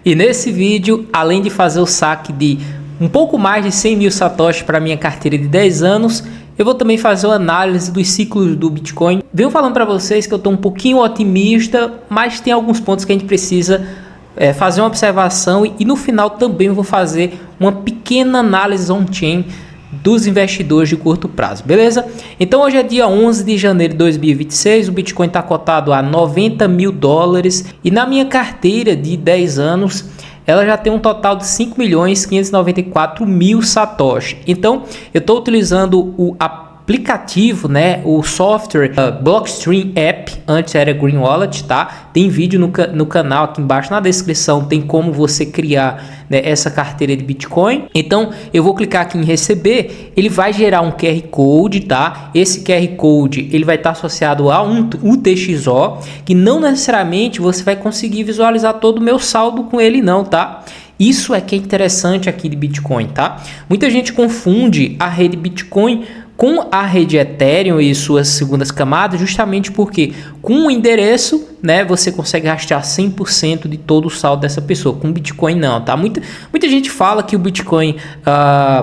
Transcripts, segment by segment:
E nesse vídeo, além de fazer o saque de um pouco mais de 100 mil satoshis para minha carteira de 10 anos, eu vou também fazer uma análise dos ciclos do Bitcoin. Venho falando para vocês que eu estou um pouquinho otimista, mas tem alguns pontos que a gente precisa fazer uma observação e no final também eu vou fazer uma pequena análise on-chain dos investidores de curto prazo, beleza? Então hoje é dia 11 de janeiro de 2026, o Bitcoin está cotado a 90 mil dólares e na minha carteira de 10 anos ela já tem um total de 5.594.000 satoshi. Então eu estou utilizando o aplicativo, né, o software Blockstream App, antes era Green Wallet, tá? Tem vídeo no canal aqui embaixo na descrição, tem como você criar, né, essa carteira de Bitcoin. Então eu vou clicar aqui em receber, ele vai gerar um QR Code, tá? Esse QR Code ele vai estar associado a um UTXO, que não necessariamente você vai conseguir visualizar todo o meu saldo com ele não, tá? Isso é que é interessante aqui de Bitcoin, tá? Muita gente confunde a rede Bitcoin com a rede Ethereum e suas segundas camadas, justamente porque com o endereço, né, você consegue rastrear 100% de todo o saldo dessa pessoa. Com o Bitcoin não, tá? Muita gente fala que o Bitcoin,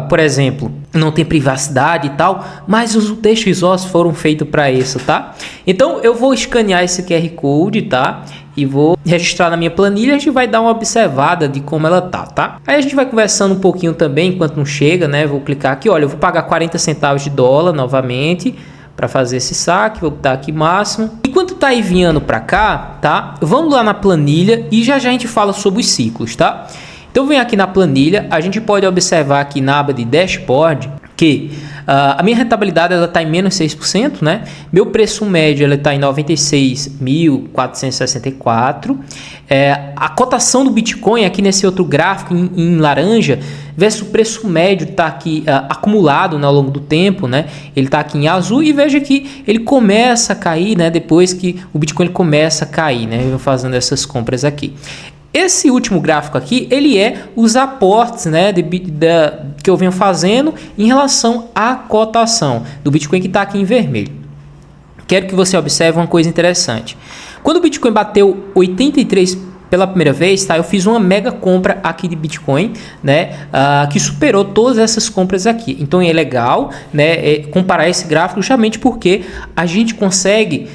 por exemplo, não tem privacidade e tal, mas os UTXOs foram feitos para isso, tá? Então eu vou escanear esse QR Code, tá? E vou registrar na minha planilha, a gente vai dar uma observada de como ela tá? Aí a gente vai conversando um pouquinho também, enquanto não chega, né? Vou clicar aqui, olha, eu vou pagar 40 centavos de dólar novamente para fazer esse saque, vou botar aqui máximo. Enquanto tá enviando para cá, tá? Vamos lá na planilha e já a gente fala sobre os ciclos, tá? Então vem aqui na planilha, a gente pode observar aqui na aba de dashboard que a minha rentabilidade ela está em menos 6%, né? Meu preço médio ela está em 96.464. A cotação do Bitcoin aqui nesse outro gráfico em laranja versus o preço médio está aqui acumulado, né, ao longo do tempo, né? Ele está aqui em azul e veja que ele começa a cair, né? Depois que o Bitcoin ele começa a cair, né? Eu vou fazendo essas compras aqui. Esse último gráfico aqui, ele é os aportes, né, que eu venho fazendo em relação à cotação do Bitcoin que está aqui em vermelho. Quero que você observe uma coisa interessante. Quando o Bitcoin bateu 83 pela primeira vez, tá? Eu fiz uma mega compra aqui de Bitcoin, né, que superou todas essas compras aqui. Então é legal, né, comparar esse gráfico justamente porque a gente consegue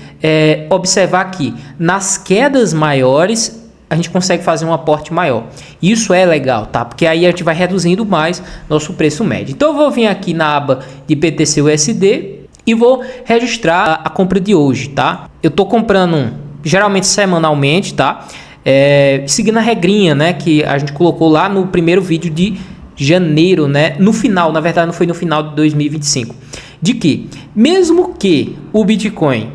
observar aqui nas quedas maiores a gente consegue fazer um aporte maior. Isso é legal, tá? Porque aí a gente vai reduzindo mais nosso preço médio. Então eu vou vir aqui na aba de BTC USD e vou registrar a compra de hoje, tá? Eu tô comprando geralmente semanalmente, tá? Seguindo a regrinha, né, que a gente colocou lá no primeiro vídeo de janeiro, né? No final, na verdade não foi no final de 2025. De que mesmo que o Bitcoin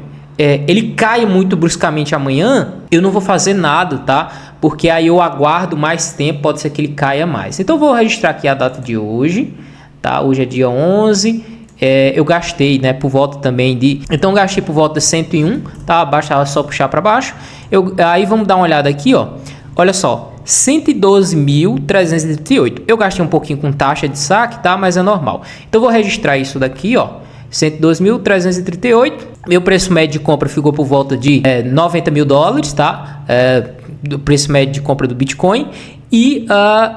ele cai muito bruscamente amanhã, eu não vou fazer nada, tá? Porque aí eu aguardo mais tempo, pode ser que ele caia mais. Então eu vou registrar aqui a data de hoje, tá? Hoje é dia 11, eu gastei, né, por volta também de... Então eu gastei por volta de 101, tá? Basta só puxar para baixo. Aí vamos dar uma olhada aqui, ó. Olha só, 112.338. Eu gastei um pouquinho com taxa de saque, tá? Mas é normal. Então eu vou registrar isso daqui, ó. 112.338. Meu preço médio de compra ficou por volta de 90 mil dólares, tá? Do preço médio de compra do Bitcoin. E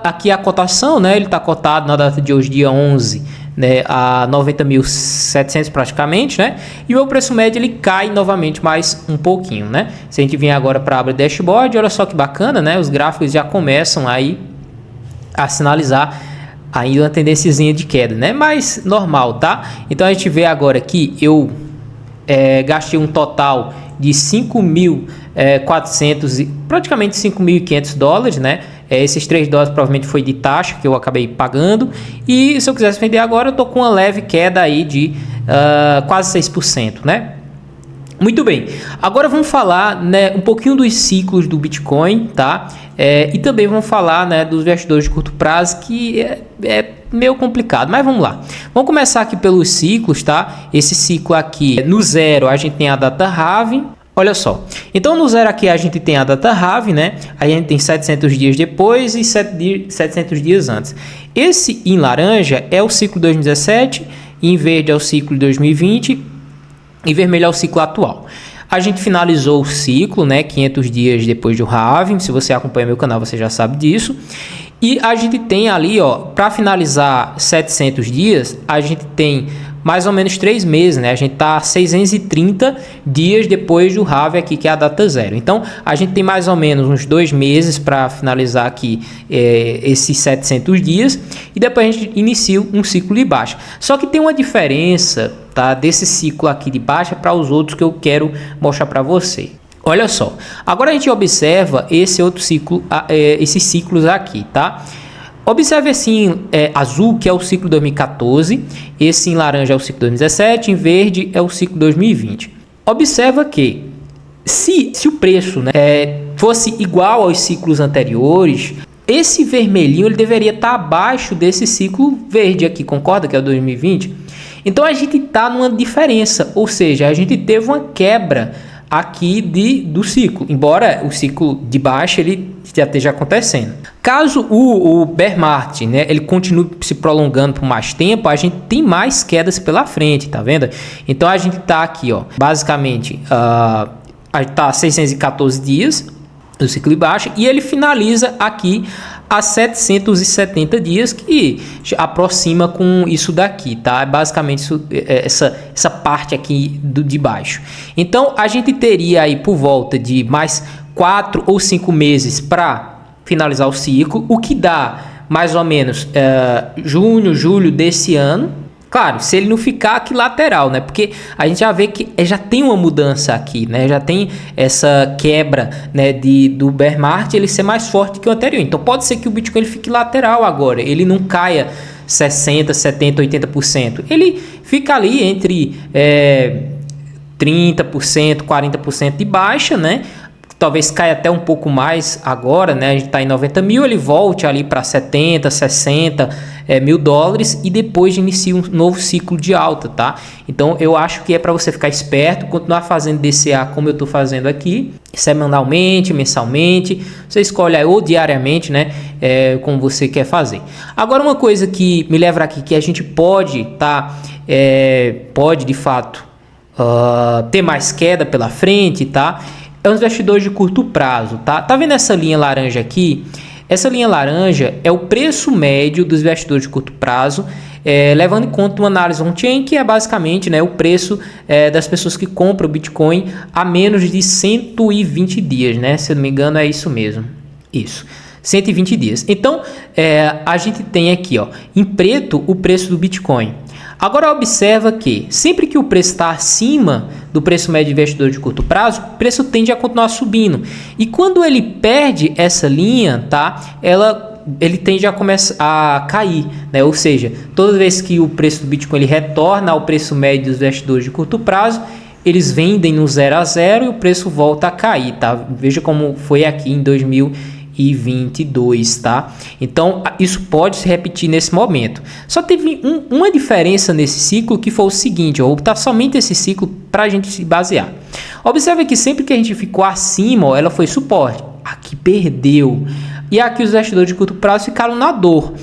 aqui a cotação, né? Ele está cotado na data de hoje, dia 11, né, a 90.700 praticamente, né? E o meu preço médio ele cai novamente mais um pouquinho, né? Se a gente vier agora para a aba dashboard, olha só que bacana, né? Os gráficos já começam aí a sinalizar ainda uma tendênciazinha de queda, né? Mas normal, tá? Então a gente vê agora que eu gastei um total de 5.400 praticamente 5.500 dólares, né? Esses 3 dólares provavelmente foi de taxa que eu acabei pagando. E se eu quisesse vender agora, eu tô com uma leve queda aí de quase 6%, né? Muito bem, agora vamos falar, né, um pouquinho dos ciclos do Bitcoin, tá? E também vamos falar, né, dos investidores de curto prazo, que é meio complicado, mas vamos lá. Vamos começar aqui pelos ciclos, tá? Esse ciclo aqui, no zero, a gente tem a data halving. Olha só, então no zero aqui a gente tem a data halving, né? A gente tem 700 dias depois e 700 dias antes. Esse em laranja é o ciclo 2017, em verde é o ciclo 2020, em vermelho é o ciclo atual. A gente finalizou o ciclo, né, 500 dias depois do halving. Se você acompanha meu canal, você já sabe disso. E a gente tem ali, ó, para finalizar 700 dias, a gente tem mais ou menos 3 meses, né? A gente tá 630 dias depois do halving aqui, que é a data zero. Então, a gente tem mais ou menos uns 2 meses para finalizar aqui esses 700 dias. E depois a gente inicia um ciclo de baixa. Só que tem uma diferença, tá, desse ciclo aqui de baixa para os outros que eu quero mostrar para você. Olha só, agora a gente observa esse outro ciclo, esses ciclos aqui, tá? Observe assim, azul, que é o ciclo 2014, esse em laranja é o ciclo 2017, em verde é o ciclo 2020. Observa que se o preço, né, fosse igual aos ciclos anteriores, esse vermelhinho ele deveria estar abaixo desse ciclo verde aqui, concorda que é o 2020? Então a gente está numa diferença, ou seja, a gente teve uma quebra aqui do ciclo, embora o ciclo de baixa ele já esteja acontecendo. Caso o bear market, né, ele continue se prolongando por mais tempo, a gente tem mais quedas pela frente, tá vendo? Então a gente tá aqui, ó, basicamente, a gente tá 614 dias do ciclo de baixa e ele finaliza aqui a 770 dias, que aproxima com isso daqui, tá? Basicamente isso, essa parte aqui de baixo. Então a gente teria aí por volta de mais 4 ou 5 meses para finalizar o ciclo, o que dá mais ou menos junho, julho desse ano. Claro, se ele não ficar aqui lateral, né? Porque a gente já vê que já tem uma mudança aqui, né? Já tem essa quebra, né, do bear market, ele ser mais forte que o anterior. Então pode ser que o Bitcoin ele fique lateral agora, ele não caia 60, 70, 80%. Ele fica ali entre 30%, 40% de baixa, né? Talvez caia até um pouco mais agora, né? A gente está em 90 mil, ele volte ali para 70, 60 mil dólares e depois inicia um novo ciclo de alta, tá? Então eu acho que é para você ficar esperto, continuar fazendo DCA como eu estou fazendo aqui, semanalmente, mensalmente, você escolhe aí, ou diariamente, né? Como você quer fazer. Agora uma coisa que me leva aqui, que a gente pode, tá? Pode de fato ter mais queda pela frente, tá? É um investidor de curto prazo, tá? Tá vendo essa linha laranja aqui? Essa linha laranja é o preço médio dos investidores de curto prazo, levando em conta uma análise on-chain, que é basicamente, né, o preço das pessoas que compram o Bitcoin a menos de 120 dias, né? Se eu não me engano é isso mesmo. Isso. 120 dias. Então, a gente tem aqui, ó, em preto, o preço do Bitcoin. Agora observa que sempre que o preço está acima do preço médio de investidor de curto prazo, o preço tende a continuar subindo. E quando ele perde essa linha, tá? Ele tende a começar a cair, né? Ou seja, toda vez que o preço do Bitcoin ele retorna ao preço médio dos investidores de curto prazo, eles vendem no 0 a 0 e o preço volta a cair, tá? Veja como foi aqui em 2022, tá? Então isso pode se repetir nesse momento. Só teve uma diferença nesse ciclo, que foi o seguinte, eu vou botar somente esse ciclo para a gente se basear. Observe que sempre que a gente ficou acima, ó, ela foi suporte, aqui perdeu, e aqui os investidores de curto prazo ficaram na dor.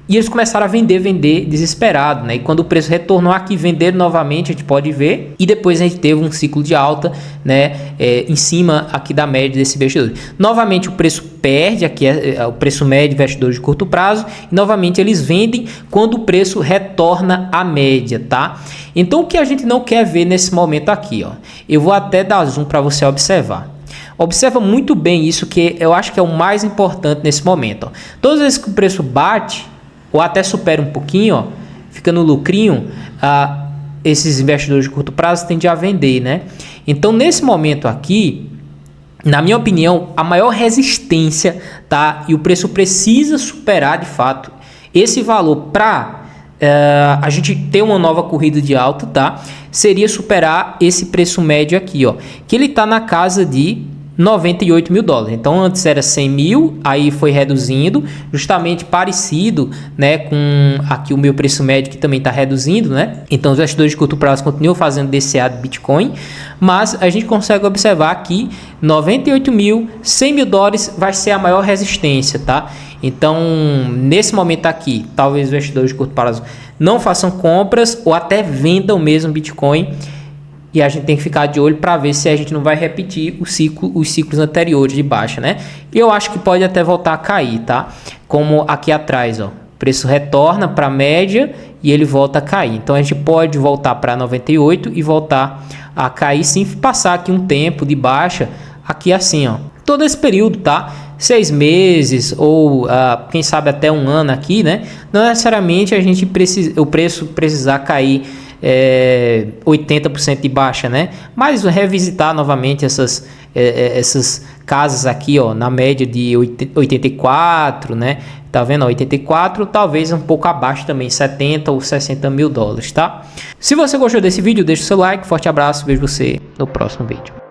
E eles começaram a vender desesperado, né? E quando o preço retornou aqui, venderam novamente, a gente pode ver. E depois a gente teve um ciclo de alta, né? Em cima aqui da média desse investidor. Novamente o preço perde, aqui é o preço médio de investidores de curto prazo. E novamente eles vendem quando o preço retorna à média, tá? Então o que a gente não quer ver nesse momento aqui, ó. Eu vou até dar zoom para você observar. Observa muito bem isso, que eu acho que é o mais importante nesse momento, ó. Todas as vezes que o preço bate ou até supera um pouquinho, ó, fica no lucrinho, esses investidores de curto prazo tendem a vender, né? Então nesse momento aqui, na minha opinião, a maior resistência, tá? E o preço precisa superar de fato esse valor para a gente ter uma nova corrida de alta, tá? Seria superar esse preço médio aqui, ó, que ele tá na casa de 98 mil dólares. Então antes era 100 mil, aí foi reduzindo, justamente parecido, né, com aqui o meu preço médio, que também está reduzindo, né? Então os investidores de curto prazo continuam fazendo DCA de Bitcoin, mas a gente consegue observar que 98 mil, 100 mil dólares vai ser a maior resistência, tá? Então nesse momento aqui, talvez os investidores de curto prazo não façam compras ou até vendam mesmo Bitcoin. e a gente tem que ficar de olho para ver se a gente não vai repetir os ciclos anteriores de baixa, né? E eu acho que pode até voltar a cair, tá? Como aqui atrás, ó, o preço retorna para a média e ele volta a cair. Então a gente pode voltar para 98 e voltar a cair sim, passar aqui um tempo de baixa aqui assim, ó, todo esse período, tá? 6 meses ou quem sabe até um ano aqui, né? Não necessariamente a gente precisa, o preço precisar cair 80% de baixa, né? Mas revisitar novamente essas casas aqui, ó, na média de 84, né? Tá vendo? 84, talvez um pouco abaixo também, 70 ou 60 mil dólares, tá? Se você gostou desse vídeo, deixa o seu like, forte abraço, vejo você no próximo vídeo.